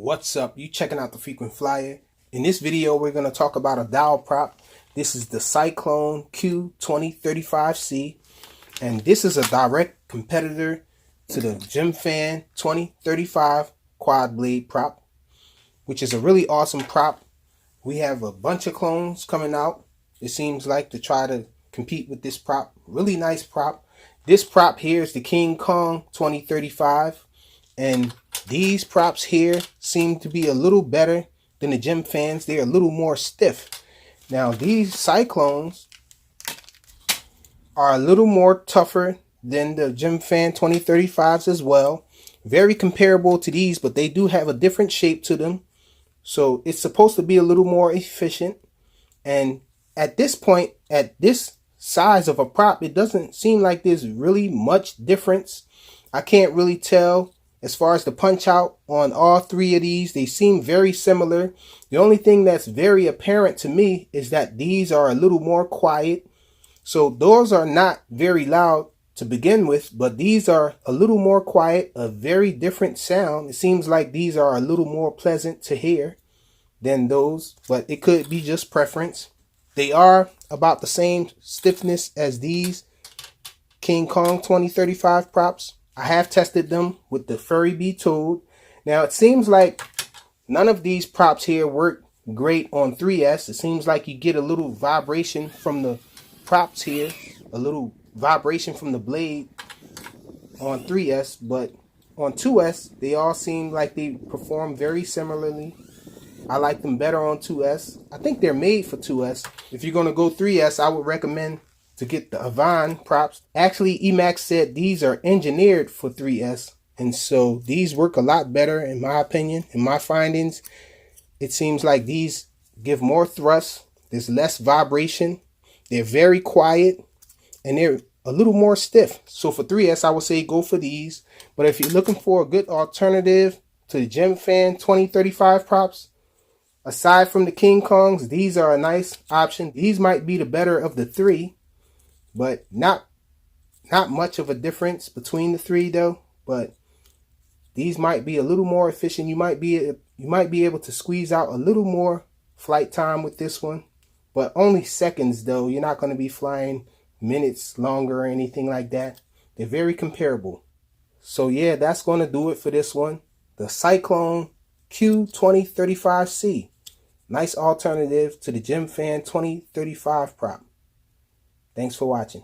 What's up? You checking out the Frequent Flyer. In this video, we're going to talk about a dowel prop. This is the Cyclone Q2035C, and this is a direct competitor to the Gym Fan 2035 Quad blade prop, which is a really awesome prop. We have a bunch of clones coming out, it seems like, to try to compete with this prop. Really nice prop. This prop here is the King Kong 2035. And these props here seem to be a little better than the Gym Fans. They're a little more stiff. Now these Cyclones are a little more tougher than the Gym Fan 2035s as well. Very comparable to these, but they do have a different shape to them. So it's supposed to be a little more efficient. And at this point, at this size of a prop, it doesn't seem like there's really much difference. I can't really tell. As far as the punch out on all three of these, they seem very similar. The only thing that's very apparent to me is that these are a little more quiet. So those are not very loud to begin with, but these are a little more quiet, a very different sound. It seems like these are a little more pleasant to hear than those, but it could be just preference. They are about the same stiffness as these King Kong 2035 props. I have tested them with the Furry Be Told. Now it seems like none of these props here work great on 3S. It seems like you get a little vibration from the props here, a little vibration from the blade on 3S, but on 2S they all seem like they perform very similarly. I like them better on 2S. I think they're made for 2S. If you're going to go 3S, I would recommend to get the Avon props. Actually, Emax said these are engineered for 3S, and so these work a lot better in my opinion. In my findings, it seems like these give more thrust, there's less vibration, they're very quiet, and they're a little more stiff. So for 3S, I would say go for these. But if you're looking for a good alternative to the Gym Fan 2035 props, aside from the King Kongs, these are a nice option. These might be the better of the three, but not much of a difference between the three though. But these might be a little more efficient. You might be able to squeeze out a little more flight time with this one, but only seconds though. You're not going to be flying minutes longer or anything like that. They're very comparable. So yeah, that's going to do it for this one. The Cyclone Q2035C. Nice alternative to the Gym Fan 2035 prop. Thanks for watching.